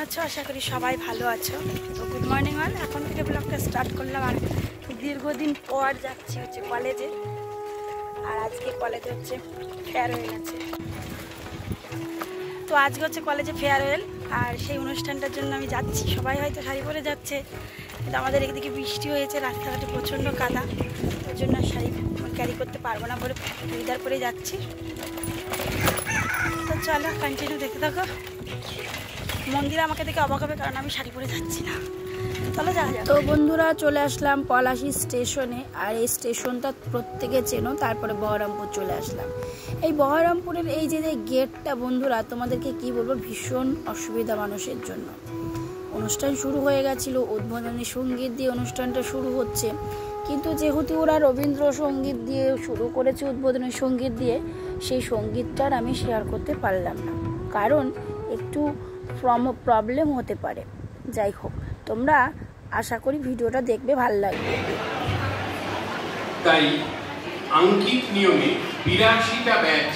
আছো? আশা করি সবাই ভালো আছো। তো গুড মর্নিং অল। এখন থেকে ব্লগটা স্টার্ট করলাম। আর দীর্ঘদিন পর যাচ্ছি হচ্ছে কলেজে। আর আজকে কলেজে হচ্ছে ফেয়ারওয়েল আছে। তো আজকে হচ্ছে কলেজে ফেয়ারওয়েল, আর সেই অনুষ্ঠানটার জন্য আমি যাচ্ছি। সবাই হয়তো শাড়ি পরে যাচ্ছে, কিন্তু আমাদের এদিকে বৃষ্টি হয়েছে, রাস্তাঘাটে প্রচণ্ড কাদা। ওই জন্য শাড়ি ক্যারি করতে পারবো না বলে চুড়িদার পরে যাচ্ছি। তো চলো কন্টিনিউ দেখতে থাকো। মন্দিরে আমাকে দেখে অবাক হবে, কারণ আমি শাড়ি পরে যাচ্ছি না। চলো যাওয়া যাক। তো বন্ধুরা, চলে আসলাম পলাশী স্টেশনে। আর এই স্টেশনটা প্রত্যেকে চেনো। তারপরে বহরমপুর চলে আসলাম। এই বহরমপুরের এই যে গেটটা বন্ধুরা, তোমাদেরকে কি বলবো, ভীষণ অসুবিধা মানুষের জন্য। অনুষ্ঠান শুরু হয়ে গেছিলো, উদ্বোধনী সঙ্গীত দিয়ে অনুষ্ঠানটা শুরু হচ্ছে। কিন্তু যেহেতু ওরা রবীন্দ্রসঙ্গীত দিয়ে শুরু করেছে, উদ্বোধনী সঙ্গীত দিয়ে, সেই সঙ্গীতটার আমি শেয়ার করতে পারলাম না, কারণ একটু প্রবলেম হতে পারে। যাই হোক, তোমরা আশা করি ভিডিওটা দেখবে, ভালো লাগবে। তাই আঙ্কিক নিয়মে ৮২টা ব্যাচ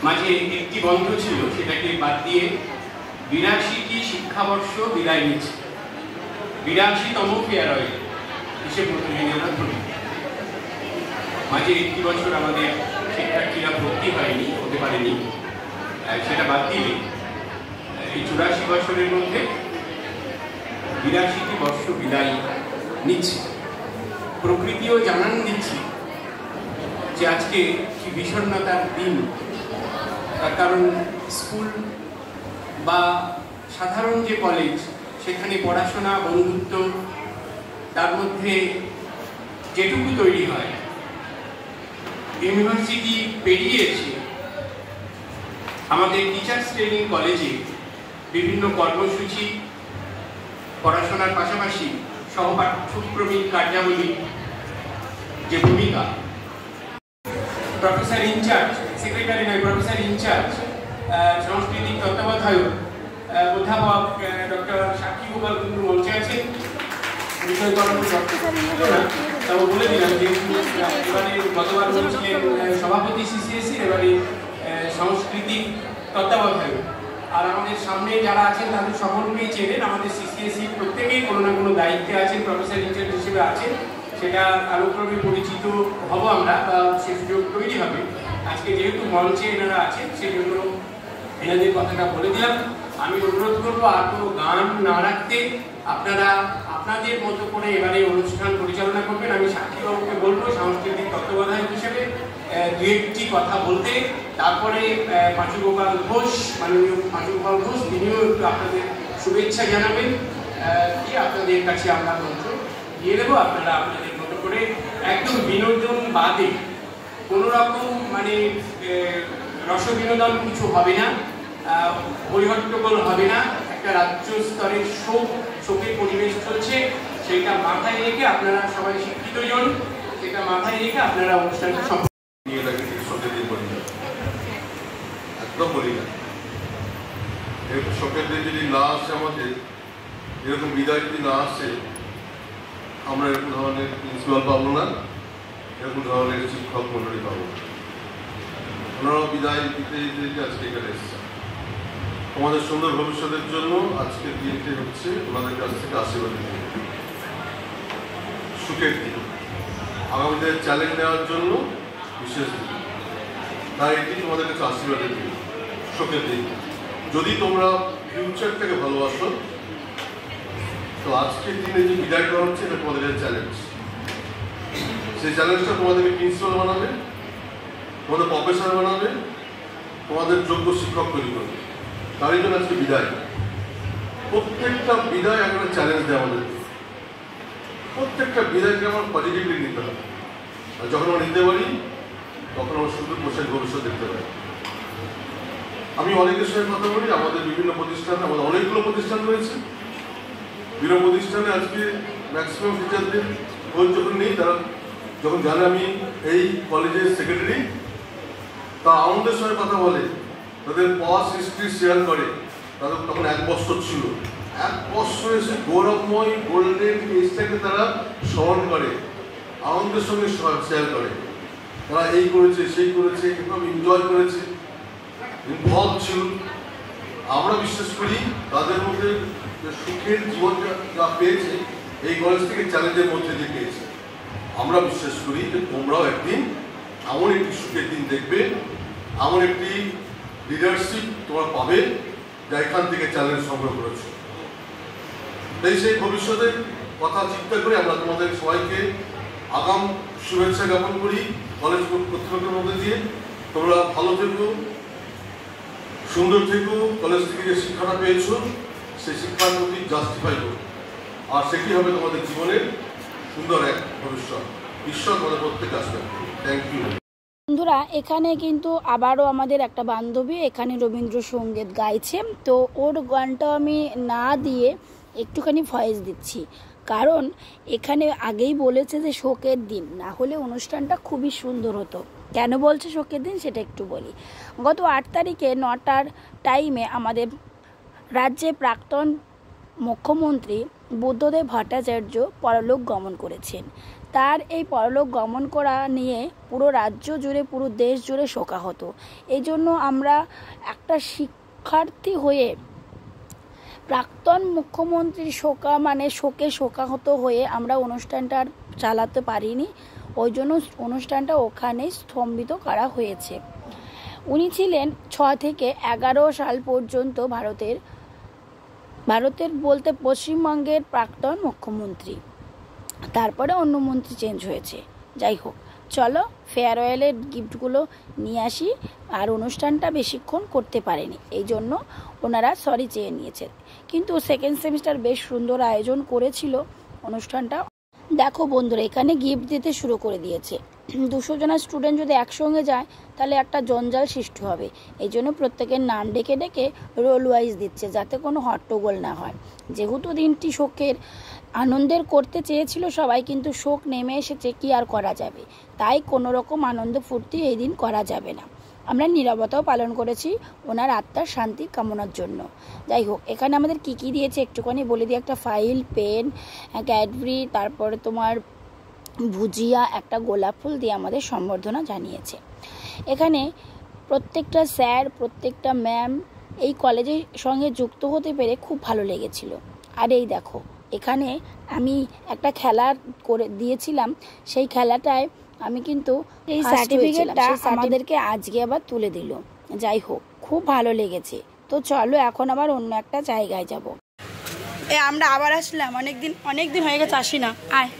মাঝে একটি বন্ধ ছিল, সেটাকে বাদ দিয়ে ৮২টি শিক্ষাবর্ষ বিদায় নিচ্ছে। ৮২তম ফেয়ারওয়েল হিসেবে প্রতিদিন আমরা ধরি। মাঝে একটি বছর আমাদের শিক্ষার্থীরা ভর্তি হয়নি, হতে পারেনি, সেটা বাদ দিলে এই ৮৪ বছরের মধ্যে ৮২টি বর্ষ বিদায় নিচ্ছে। প্রকৃতিও জানান দিচ্ছে যে আজকে কি বিষণ্ণতার দিন। তার কারণ স্কুল বা সাধারণ যে কলেজ, সেখানে পড়াশোনা, বন্ধুত্ব, তার মধ্যে যেটুকু তৈরি হয়, ইউনিভার্সিটি পেরিয়েছে। আমাদের টিচার্স ট্রেনিং কলেজে বিভিন্ন কর্মসূচি, পড়াশোনার পাশাপাশি সহপাঠ্যক্রমিক কার্যাবলী যে ভূমিকা, প্রফেসর ইনচার্জ, সেক্রেটারি নয়, প্রফেসর ইনচার্জ, সাংস্কৃতিক তত্ত্বাবধায়ক অধ্যাপক ডক্টর সাক্ষী গোপাল কিন্তু মঞ্চে আছেন। তাও বলে দিলাম যে এবারে গতবার বলেছিলেন সভাপতি সিসিএসসি, এবারে সাংস্কৃতিক তত্ত্বাবধায়ক। আর আমাদের সামনে যারা আছেন তাদের সকলকেই চেনেন। আমাদের সিসিএসসি প্রত্যেকেই কোনো না কোনো দায়িত্বে আছেন, প্রফেসর ইনচার্জ হিসেবে আছেন। সেটা কালক্রমে পরিচিত হব আমরা, বা সে সুযোগ তৈরি হবে। আজকে যেহেতু মঞ্চে এনারা আছেন, সেই জন্য এনাদের কথাটা বলে দিলাম। আমি অনুরোধ করবো আর কোনো গান না রাখতে, আপনারা আপনাদের মতো করে এবারে অনুষ্ঠান পরিচালনা করবেন। আমি সাক্ষীবাবুকে বলবো সাংস্কৃতিক তত্ত্বাবধায়ক হিসেবে দু একটি কথা বলতে। তারপরে পাঁচু গোপাল ঘোষ, মাননীয় পাঁচু গোপাল ঘোষ, তিনিও একটু আপনাদের শুভেচ্ছা জানাবেন। কি আপনাদের কাছে আমরা মন্ত্র দিয়ে দেবো, আপনারা আপনাদের মতো করে একদম বিনোদন বাদে কোনো রকম মানে রসবিনোদন কিছু হবে না, বৈহট্টগোল হবে না। একটা রাজ্য স্তরের শোকের পরিবেশ চলছে, সেটা মাথায় রেখে আপনারা সবাই শিক্ষিত জন, সেটা মাথায় রেখে আপনারা অনুষ্ঠানটা সম্পন্ন একদম বলি না। এরকম শোকের দিন যদি না আসে, আমাদের এরকম বিদায় যদি না আসে, আমরা এরকম ধরনের প্রিন্সিপাল পাবো না, এরকম ধরনের শিক্ষক মন্ডলী পাবো না। ওনারাও বিদায় দিতে দিতে আজকে এখানে এসেছে। আমাদের সুন্দর ভবিষ্যতের জন্য আজকের দিনটি হচ্ছে ওনাদের কাছ থেকে আশীর্বাদ দিন, সুখের দিন, আগামীতে চ্যালেঞ্জ নেওয়ার জন্য বিশেষ দিন। তাই এটি তোমাদের কাছে আশীর্বাদের দিন, সুখের দিন। যদি তোমরা ফিউচারটাকে ভালোবাসো, তো আজকের দিনে যে বিদায় করা হচ্ছে, এটা তোমাদের চ্যালেঞ্জ। সেই চ্যালেঞ্জটা তোমাদেরকে প্রিন্সিপাল বানাবে, তোমাদের প্রফেসর বানাবে, তোমাদের যোগ্য শিক্ষক তৈরি করবে। তারই জন্য আজকে বিদায়। প্রত্যেকটা বিদায় একটা চ্যালেঞ্জ দেয় আমাদের। প্রত্যেকটা বিদায়কে আমার পজিটিভলি নিতে হবে। আর যখন আমরা নিতে পারি, তখন আমরা সুন্দর পোশাক ভবিষ্যৎ দেখতে পাই। আমি অনেকের সঙ্গে কথা বলি, আমাদের বিভিন্ন প্রতিষ্ঠানে, আমাদের অনেকগুলো প্রতিষ্ঠান রয়েছে। বিভিন্ন প্রতিষ্ঠানে আজকে ম্যাক্সিমাম টিচারদের খোঁজ যখন নেই, তারা যখন জানে আমি এই কলেজের সেক্রেটারি, তা আমাদের সঙ্গে কথা বলে, তাদের পাস হিস্ট্রি শেয়ার করে। তাদের তখন 1 বছর ছিল, 1 বছর এসে গৌরবময় গোল্ডেন এজটাকে তারা স্মরণ করে, আমাদের সঙ্গে শেয়ার করে। তারা এই করেছে, সেই করেছে, কিভাবে এনজয় করেছে, ইনভলভ ছিল। আমরা বিশ্বাস করি তাদের মধ্যে সুখের জীবন যা পেয়েছে এই কলেজ থেকে চ্যালেঞ্জের মধ্যে দিয়ে পেয়েছে। আমরা বিশ্বাস করি যে তোমরাও একদিন এমন একটি সুখের দিন দেখবে, এমন একটি লিডারশিপ তোমরা পাবে যা এখান থেকে চ্যালেঞ্জ সংগ্রহ করেছো। তাই সেই ভবিষ্যতের কথা চিন্তা করে আমরা তোমাদের সবাইকে আগাম শুভেচ্ছা জ্ঞাপন করি কলেজ কর্তৃপক্ষের মধ্যে দিয়ে। তোমরা ভালো থেকো, সুন্দর থেকো, কলেজ থেকে যে শিক্ষাটা পেয়েছো সেই শিক্ষার প্রতি জাস্টিফাই করো, আর সেটি হবে তোমাদের জীবনের সুন্দর এক ভবিষ্যৎ। ঈশ্বর তোমাদের প্রত্যেকে আসবে। Thank you. বন্ধুরা, এখানে কিন্তু আবারও আমাদের একটা বান্ধবী এখানে রবীন্দ্রসঙ্গীত গাইছে। তো ওর গানটা আমি না দিয়ে একটুখানি ভয়েস দিচ্ছি, কারণ এখানে আগেই বলেছে যে শোকের দিন, না হলে অনুষ্ঠানটা খুবই সুন্দর হতো। কেন বলছে শোকের দিন সেটা একটু বলি। গত 8 তারিখে 9টার টাইমে আমাদের রাজ্যের প্রাক্তন মুখ্যমন্ত্রী বুদ্ধদেব ভট্টাচার্য পরলোক গমন করেছেন। তার এই পরলোক গমন করা নিয়ে পুরো রাজ্য জুড়ে, পুরো দেশ জুড়ে শোকাহত। এই জন্য আমরা একটা শিক্ষার্থী হয়ে প্রাক্তন মুখ্যমন্ত্রীর শোকে শোকাহত হয়ে আমরা অনুষ্ঠানটা আর চালাতে পারিনি। ওই জন্য অনুষ্ঠানটা ওখানেই স্তম্ভিত করা হয়েছে। উনি ছিলেন 6 থেকে 11 সাল পর্যন্ত ভারতের বলতে পশ্চিমবঙ্গের প্রাক্তন মুখ্যমন্ত্রী। তারপরে অন্য মন্ত্রী চেঞ্জ হয়েছে। যাই হোক, চলো ফেয়ারওয়েলের গিফটগুলো নিয়ে আসি। আর অনুষ্ঠানটা বেশিক্ষণ করতে পারেনি, এই জন্য ওনারা সরি চেয়ে নিয়েছেন। কিন্তু সেকেন্ড সেমিস্টার বেশ সুন্দর আয়োজন করেছিল অনুষ্ঠানটা। দেখো বন্ধুরা, এখানে গিফট দিতে শুরু করে দিয়েছে। 200 জন স্টুডেন্ট যদি একসঙ্গে যায় তাহলে একটা জঞ্জাল সৃষ্টি হবে। এই জন্য প্রত্যেকের নাম ডেকে ডেকে রোল ওয়াইজ দিচ্ছে, যাতে কোনো হট্টগোল না হয়। যেহেতু দিনটি শোকের আনন্দের করতে চেয়েছিল সবাই, কিন্তু শোক নেমে এসেছে, কি আর করা যাবে। তাই কোনো রকম আনন্দ ফুর্তি এই দিন করা যাবে না। আমরা নীরবতাও পালন করেছি ওনার আত্মার শান্তি কামনার জন্য। যাই হোক, এখানে আমাদের কি কি দিয়েছে একটুখানি বলে দিই। একটা ফাইল, পেন, ক্যাডবেরি, তারপরে তোমার ভুজিয়া, একটা গোলাপ ফুল দিয়ে আমাদের সম্বর্ধনা জানিয়েছে। এখানে প্রত্যেকটা স্যার, প্রত্যেকটা ম্যাম এই কলেজের সঙ্গে যুক্ত হতে পেরে খুব ভালো লেগেছিল। আর এই দেখো, এখানে আমি একটা খেলা করে দিয়েছিলাম, সেই খেলাটায় আমি কিন্তু এই সার্টিফিকেটটা আমাদেরকে আজকে আবার তুলে দিল। যাই হোক, খুব ভালো লেগেছে। তো চলো এখন আবার অন্য একটা জায়গায় যাব। আমরা আবার আসলাম, অনেকদিন হয়ে গেছে আসি না। আয়,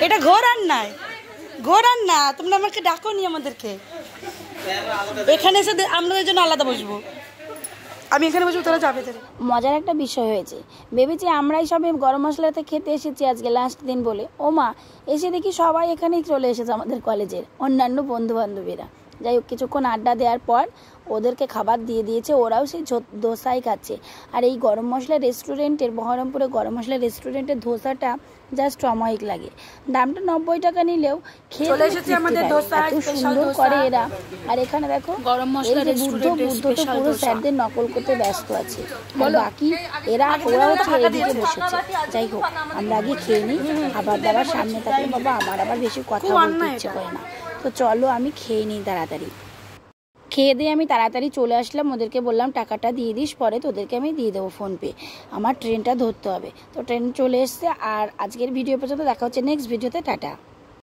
এটা ঘোরার না, তোমরা আমাকে ডাকো নি আমাদেরকে। এখানে এসে আমাদের জন্য আলাদা বসবো, আমি এখানে বসবো, তোরা যাবে। মজার একটা বিষয় হয়েছে, ভেবেছি আমরাই সবে গরম মশলাতে খেতে এসেছি আজকে লাস্ট দিন বলে। ও মা, এসে দেখি সবাই এখানেই চলে এসেছে, আমাদের কলেজের অন্যান্য বন্ধু বান্ধবীরা। যাই হোক, কিছুক্ষণ আড্ডা দেওয়ার পর ওদেরকে খাবার দিয়ে দিয়েছে, ওরাও সেই ধোসাই খাচ্ছে। আর এই গরম মশলা রেস্টুরেন্টের, বহরমপুরে গরম মশলা রেস্টুরেন্টের ধোসাটা জাস্ট অমায়িক লাগে। দামটা 90 টাকা নিলেও খেয়ে সুন্দর করে এরা। আর এখানে দেখো গরম মশলা বুদ্ধ তো পুরো স্যারদের নকল করতে ব্যস্ত আছে, বাকি ওরা হচ্ছে এদিকে বসেছে। যাই হোক, আমরা আগে খেয়ে নিই, খাবার দাবার সামনে থাকলে বাবা আমার আবার বেশি কথা বলতে ইচ্ছে করে না। তো চলো আমি খেয়ে নিই তাড়াতাড়ি। খেয়ে দিয়ে আমি তাড়াতাড়ি চলে আসলাম, ওদেরকে বললাম টাকাটা দিয়ে দিস, পরে তোদেরকে আমি দিয়ে দেবো ফোনপে, আমার ট্রেনটা ধরতে হবে। তো ট্রেন চলে এসছে। আর আজকের ভিডিও পর্যন্ত দেখা হচ্ছে নেক্সট ভিডিওতে। টাটা।